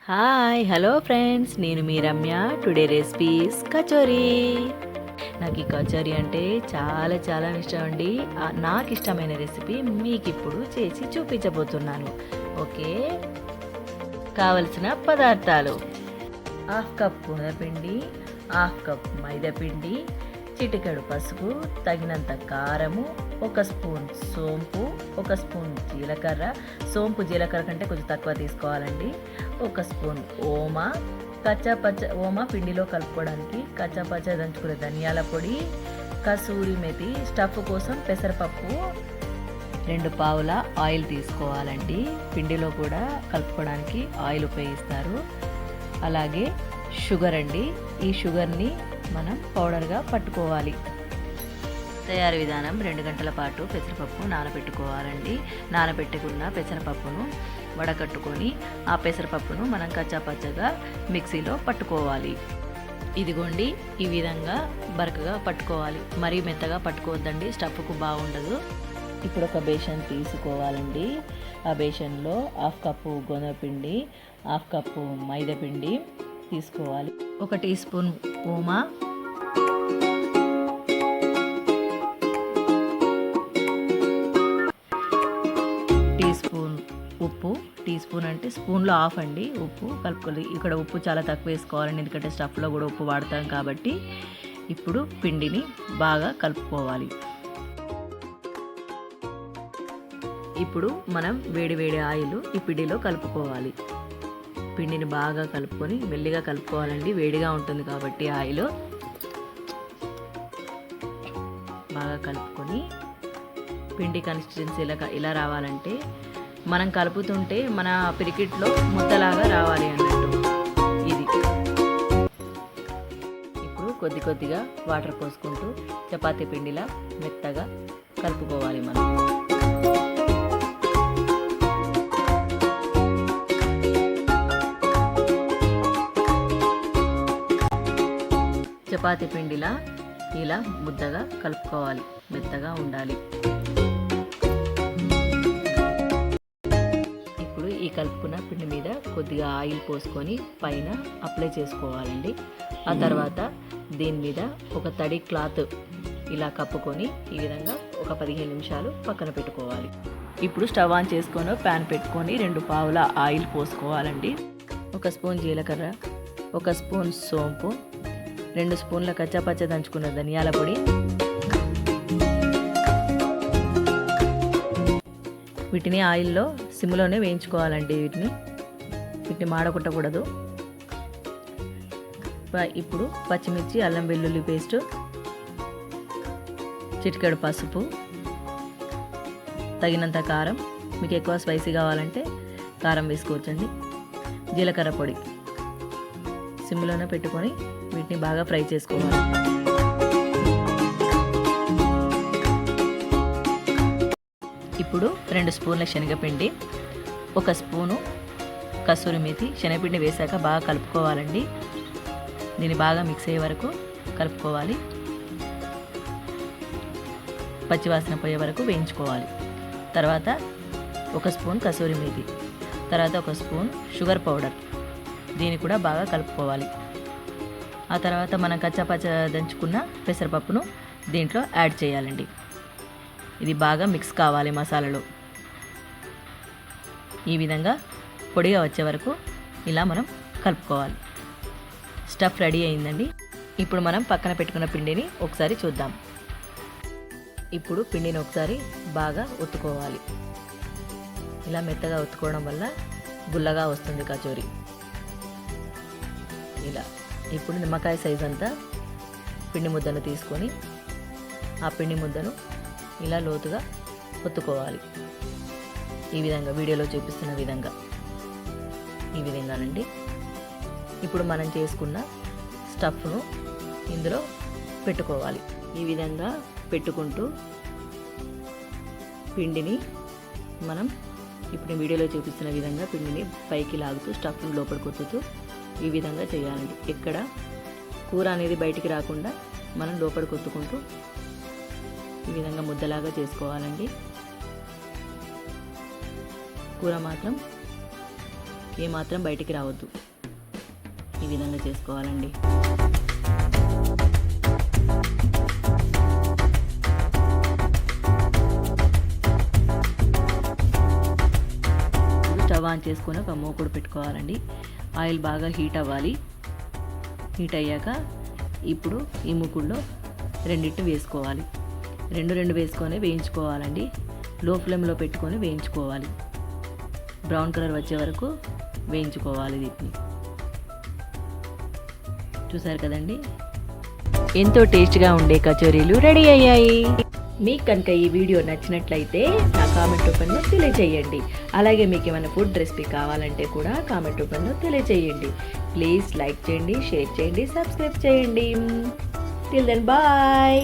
Hi hello friends, నేను మీ Ramya. Today recipes kachori. నాకు ఈ కచోరీ అంటే చాలా చాలా ఇష్టం అండి. నాకు ఇష్టమైన రెసిపీ మీకు ఇప్పుడు చేసి చూపించబోతున్నాను. ఓకే, కావలసిన పదార్థాలు: హాఫ్ కప్ పునపిండి, హాఫ్ కప్ మైదాపిండి, చిటికెడు పసుపు, తగినంత కారము, ఒక స్పూన్ సోంపు, ఒక స్పూన్ జీలకర్ర. సోంపు జీలకర్ర కంటే కొంచెం తక్కువ తీసుకోవాలండి. ఒక స్పూన్ ఓమా, కచ్చాపచ్చ ఓమా పిండిలో కలుపుకోవడానికి, కచ్చాపచ్చ దంచుకునే ధనియాల పొడి, కసూరి మెతి, స్టఫ్ కోసం పెసరపప్పు, 2 పావుల ఆయిల్ తీసుకోవాలండి. పిండిలో కూడా కలుపుకోవడానికి ఆయిల్ ఉపయోగిస్తారు. అలాగే షుగర్ అండి. ఈ షుగర్ని మనం పౌడర్గా పట్టుకోవాలి. తయారీ విధానం: 2 గంటల పాటు పెసరపప్పు నానబెట్టుకోవాలండి. నానబెట్టుకున్న పెసరపప్పును వడకట్టుకొని ఆ పెసరపప్పును మనం కచ్చాపచ్చగా మిక్సీలో పట్టుకోవాలి. ఇదిగోండి, ఈ విధంగా బరకగా పట్టుకోవాలి. మరీ మెత్తగా పట్టుకోవద్దండి, స్టఫ్కు బాగుండదు. ఇప్పుడు ఒక బేషన్ తీసుకోవాలండి. ఆ బేషన్లో హాఫ్ కప్పు గోధుమ పిండి, హాఫ్ కప్పు మైదా పిండి తీసుకోవాలి. 1 టీ స్పూన్ ఓమా, టీ స్పూన్ ఉప్పు. టీ స్పూన్ అంటే స్పూన్లో హాఫ్ అండి ఉప్పు కలుపుకోవాలి. ఇక్కడ ఉప్పు చాలా తక్కువ వేసుకోవాలండి, ఎందుకంటే స్టఫ్లో కూడా ఉప్పు వాడతాం కాబట్టి. ఇప్పుడు పిండిని బాగా కలుపుకోవాలి. ఇప్పుడు మనం వేడి వేడి ఆయిల్ ఈ పిండిలో కలుపుకోవాలి. పిండిని బాగా కలుపుకొని మెల్లిగా కలుపుకోవాలండి, వేడిగా ఉంటుంది కాబట్టి ఆయిల్. బాగా కలుపుకొని పిండి కన్సిస్టెన్సీ ఇలా రావాలంటే మనం కలుపుతుంటే మన పిరికిట్లో ముద్దలాగా రావాలి అన్నట్టు ఇది. ఇప్పుడు కొద్ది కొద్దిగా వాటర్ పోసుకుంటూ చపాతీ పిండిలా మెత్తగా కలుపుకోవాలి మనం. చపాతీ పిండిలా ఇలా ముద్దగా కలుపుకోవాలి, మెత్తగా ఉండాలి. ఇప్పుడు ఈ కలుపుకున్న పిండి మీద కొద్దిగా ఆయిల్ పోసుకొని పైన అప్లై చేసుకోవాలండి. ఆ తర్వాత దీని మీద ఒక తడి క్లాత్ ఇలా కప్పుకొని ఈ విధంగా ఒక 15 నిమిషాలు పక్కన పెట్టుకోవాలి. ఇప్పుడు స్టవ్ ఆన్ చేసుకొని ప్యాన్ పెట్టుకొని 2 పావుల ఆయిల్ పోసుకోవాలండి. 1 స్పూన్ జీలకర్ర, 1 స్పూన్ సోంపు, 2 స్పూన్ల కచ్చాపచ్చ దంచుకున్న ధనియాల పొడి, వీటిని ఆయిల్లో సిమ్లోనే వేయించుకోవాలండి. వీటిని మాడకొట్టకూడదు. ఇప్పుడు పచ్చిమిర్చి, అల్లం వెల్లుల్లి పేస్టు, చిటికెడు పసుపు, తగినంత కారం. మీకు ఎక్కువ స్పైసీ కావాలంటే కారం వేసుకోవచ్చండి. జీలకర్ర పొడి సిమ్లోనే పెట్టుకొని వీటిని బాగా ఫ్రై చేసుకోవాలి. ఇప్పుడు 2 స్పూన్ల శనగపిండి, 1 స్పూను కసూరి మేతి, శనగపిండి వేసాక బాగా కలుపుకోవాలండి. దీన్ని బాగా మిక్స్ అయ్యే వరకు కలుపుకోవాలి. పచ్చివాసన పోయే వరకు వేయించుకోవాలి. తర్వాత 1 స్పూన్ కసూరి మేతి, తర్వాత 1 స్పూన్ షుగర్ పౌడర్, దీన్ని కూడా బాగా కలుపుకోవాలి. ఆ తర్వాత మనం కచ్చాపచ్చ దంచుకున్న పెసరపప్పును దీంట్లో యాడ్ చేయాలండి. ఇది బాగా మిక్స్ కావాలి మసాలాలో. ఈ విధంగా పొడిగా వచ్చే వరకు ఇలా మనం కలుపుకోవాలి. స్టఫ్ రెడీ అయిందండి. ఇప్పుడు మనం పక్కన పెట్టుకున్న పిండిని ఒకసారి చూద్దాం. ఇప్పుడు పిండిని ఒకసారి బాగా ఒత్తుకోవాలి. ఇలా మెత్తగా ఒత్తుకోవడం వల్ల గుల్లగా వస్తుంది కచోరీ. ఇలా ఇప్పుడు నిమ్మకాయ సైజ్ అంతా పిండి ముద్దను తీసుకొని ఆ పిండి ముద్దను ఇలా లోతుగా ఒత్తుకోవాలి. ఈ విధంగా వీడియోలో చూపిస్తున్న విధంగా, ఈ విధంగానండి. ఇప్పుడు మనం చేసుకున్న స్టఫ్ను ఇందులో పెట్టుకోవాలి. ఈ విధంగా పెట్టుకుంటూ పిండిని మనం ఇప్పుడు వీడియోలో చూపిస్తున్న విధంగా పిండిని పైకి లాగుతూ స్టఫ్ను లోపలికి ఒత్తుతూ ఈ విధంగా చేయాలండి. ఎక్కడ కూర అనేది బయటికి రాకుండా మనం లోపలికి ఒత్తుకుంటూ ఈ విధంగా ముద్దలాగా చేసుకోవాలండి. కూర మాత్రం ఏమాత్రం బయటికి రావద్దు. ఈ విధంగా చేసుకోవాలండి. స్టవ్ ఆన్ చేసుకొని ఒక మూకుడు పెట్టుకోవాలండి. ఆయిల్ బాగా హీట్ అవ్వాలి. హీట్ అయ్యాక ఇప్పుడు ఈ మూకుడులో రెండింటిని వేసుకోవాలి. రెండు వేసుకొని వేయించుకోవాలండి. లో ఫ్లేమ్లో పెట్టుకొని వేయించుకోవాలి. బ్రౌన్ కలర్ వచ్చే వరకు వేయించుకోవాలి. వీటిని చూసారు కదండి, ఎంతో టేస్ట్గా ఉండే కచోరీలు రెడీ అయ్యాయి. మీకు కనుక ఈ వీడియో నచ్చినట్లయితే నా కామెంట్ రూపంలో తెలియజేయండి. అలాగే మీకు ఏమైనా ఫుడ్ రెసిపీ కావాలంటే కూడా కామెంట్ రూపంలో తెలియజేయండి. ప్లీజ్ లైక్ చేయండి, షేర్ చేయండి, సబ్స్క్రైబ్ చేయండి. Till then bye.